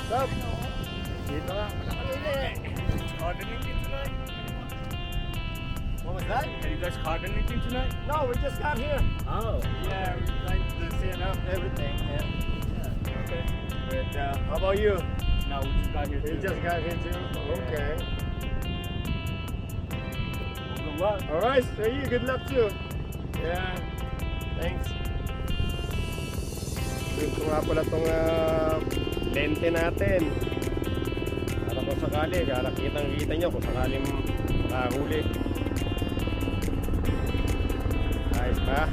Stop! Dito nga, caught anything tonight? What was that? Have you guys caught anything tonight? No, we just got here. Oh. Yeah, we're trying to set up everything. Yeah. Okay. But how about you? No, we just got here You too. just got here too? Okay. Well, good luck. Alright, so you good luck too. Yeah. Thanks. Ito nga pala itong lente natin. Para kung sakali, kitang-kita nyo kung sakaling makahuli. Ayos ba?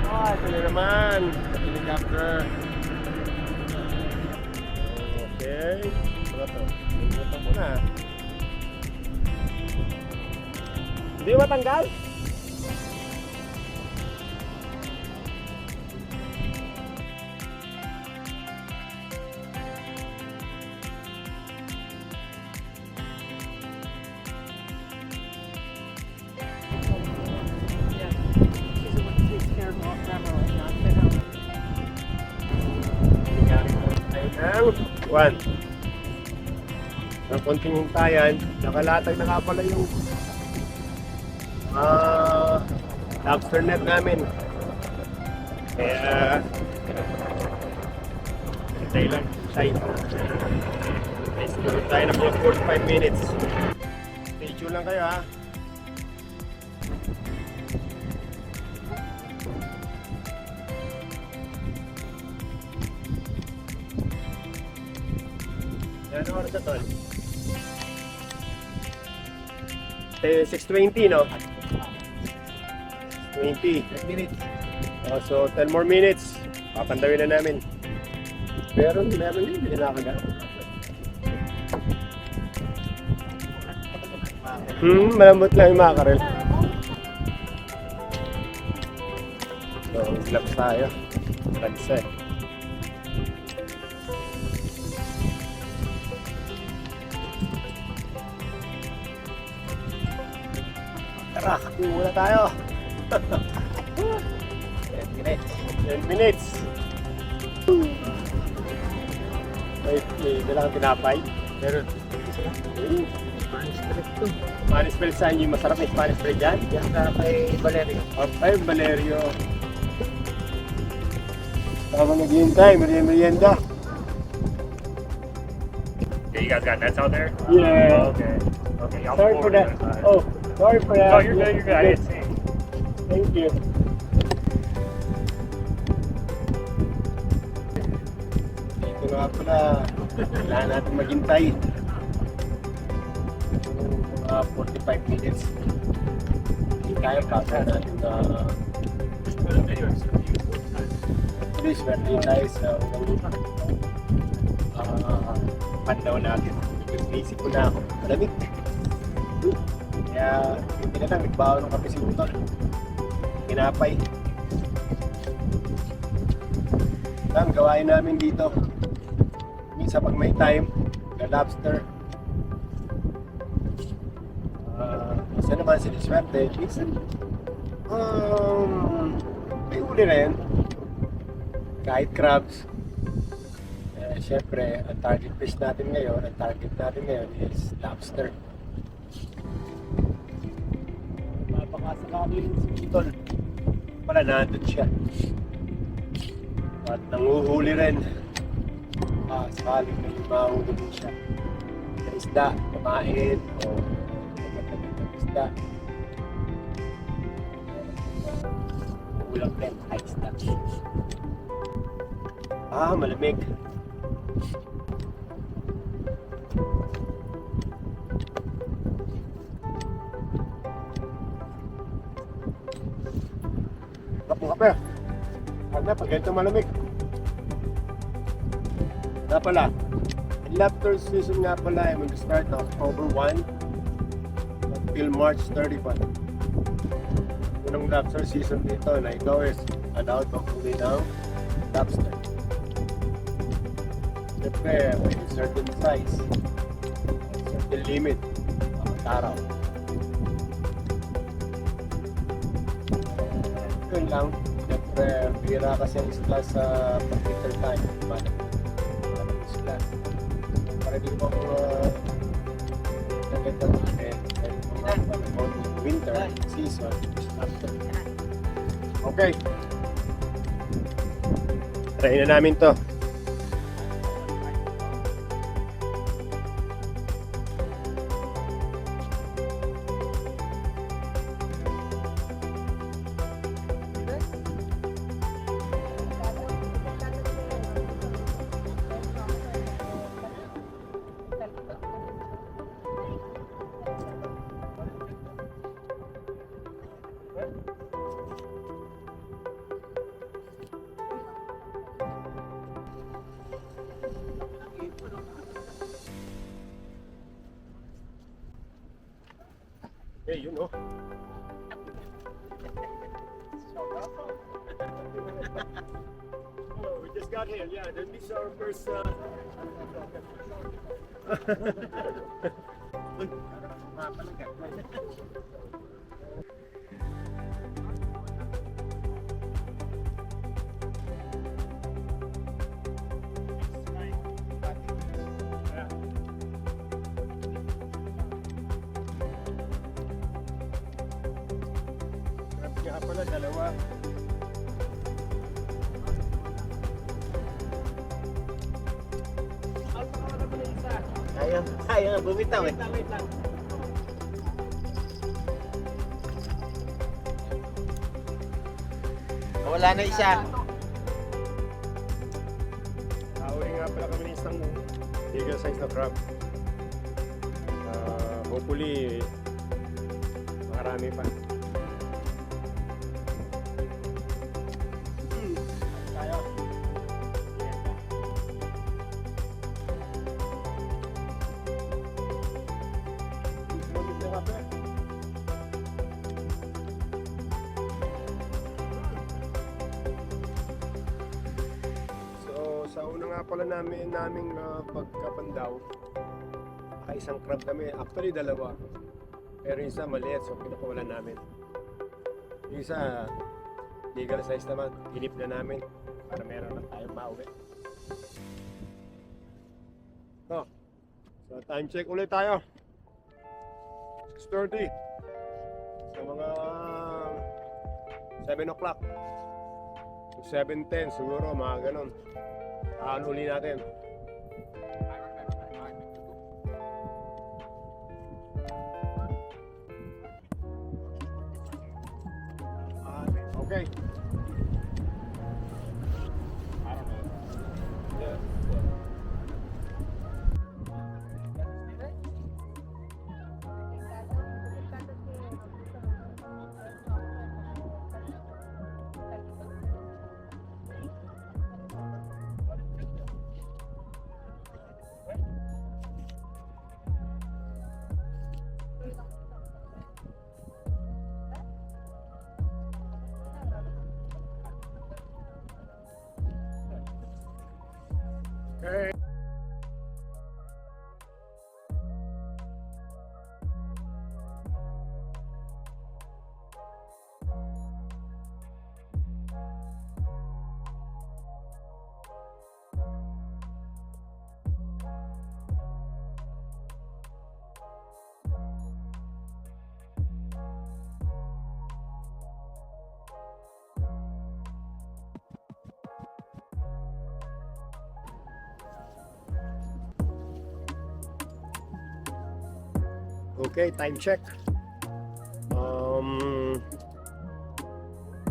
Ah, ito na naman. Helicopter. Okay. Ano to? Limutan ko na. Hindi matanggal? One. Ang konting hintayan, nakalatag na nga pala yung lobster net namin. Kaya hintay lang tayo. Siguro tayo na mga 45 minutes. Stay tuned lang kayo ha. Ano oras na tol? 6:20 no? 20 minutes. So 10 more minutes. Papandawin na namin. Meron din, hindi nakakagat. Malambot lang yung makarel. So, gloves tayo. Tagsa eh. Tara, muna tayo. 10 minutes. 10 minutes. May dalang tinapay. Meron. Spanish bread to. Spanish bread saan yung masarap yung Spanish bread dyan? Yan sa kay Valerio. Ay, Valerio. Tama naghihintay, merienda. Yeah, you guys got nets out there? Yeah. Okay. Okay, I'll Sorry for forward that. it. Oh, sorry for that. No, you're good, you're good. I didn't see. Thank you. Dito nga pala, kailangan natin maghintay. Mga 45 minutes. Hindi tayo kasa natin na please, meron tayo sa pandaw natin. Basic ko na ako. Malamig. Kaya, hindi na lang, nagbawa ng kape si Utol. Pinapay. Ang gawain namin dito. Minsan pag may time, na lobster. Minsan naman siniswerte. Minsan, may huli rin. Kahit crabs. Siyempre, ang target fish natin ngayon, is lobster. Mapakasalamin si Utol. Pala nandun siya. At nanguhuli rin. Sakaling may mahuli din siya. Sa isda, kumain, o magandang ng isda. Ulang din, ay isda. Malamig. Kape. Pag ganito malamig. Na pala, ang lobster season nga pala ay mag-start na October 1 until March 31. Unang lobster season dito na ikaw is allowed mag-huli ng lobster. Siyempre, may certain size, certain limit, araw. Yun lang. Siyempre, bira kasi ang isla sa winter time. season. Okay. Try na namin to. Hey, you know. Oh, we just got here. Yeah, this is our first. Kaya pala, dalawa. Ayaw bumitaw eh. Wala na isa. Huli nga pala kami ng isang bigger size na crab. Hopefully, marami pa. Tayo. So, sa una nga pala naming pagkapandaw, isang crab kami. Actually, dalawa. Pero yung isa maliit, so pinakawalan namin. Yung isa, legal size naman. Hinip na namin para meron na tayong mauwi. So, time check ulit tayo. 6:30. Sa mga 7 o'clock. 7:10 siguro, mga ganon. Uli natin. Okay. Okay. Okay, time check.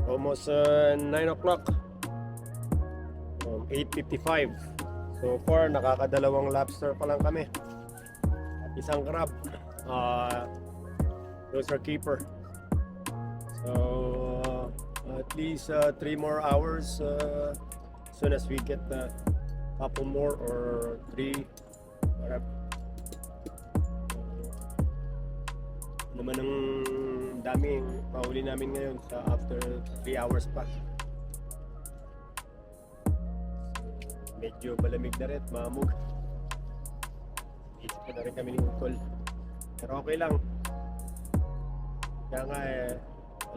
Almost 9 o'clock. 8:55. So far, nakakadalawang lobster pa lang kami. At isang crab. Those are keeper. So, at least 3 more hours as soon as we get a couple more or 3, whatever. Naman ang daming mahuli namin ngayon sa after 3 hours pa. Medyo malamig na rin, maamog. Isip na rin kami ng utol. Pero okay lang. Kaya nga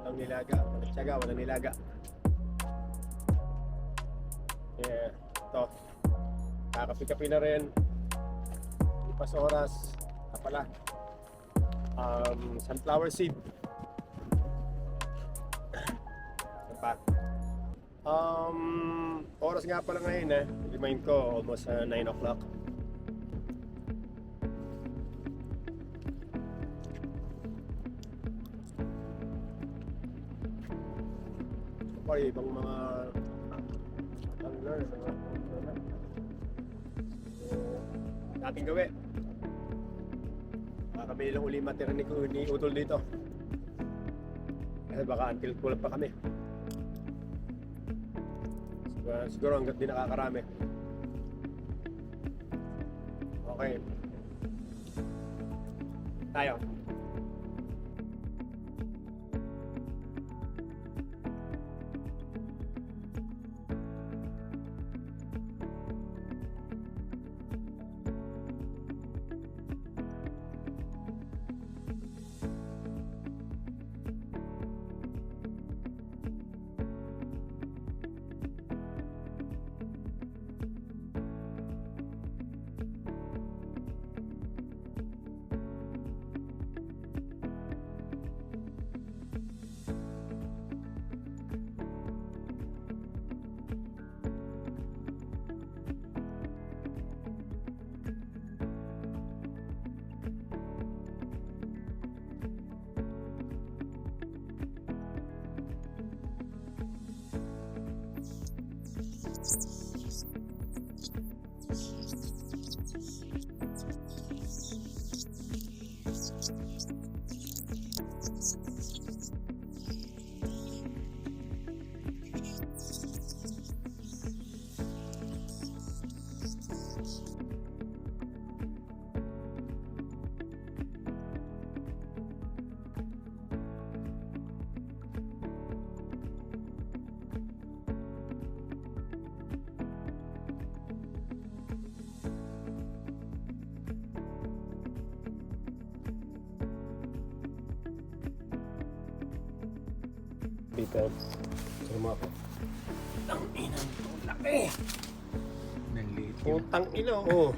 walang nilaga, walang tiyaga, walang nilaga. Yeah, ito. Kakapi-kapi na rin. Hindi pa sa oras. Pala. Sunflower seed. pa. Oras nga pala ngayon remind ko, almost 9 o'clock. Okay, ibang mga anglers, dating gawin. Baka kami lang uli matira ni Utol dito. Kasi baka until kulang pa kami. Siguro hanggat di nakakarami. Okay. Tayo. Peter, sino mo ako? Ang inang tulak eh! Nang liit Putang ina, oh.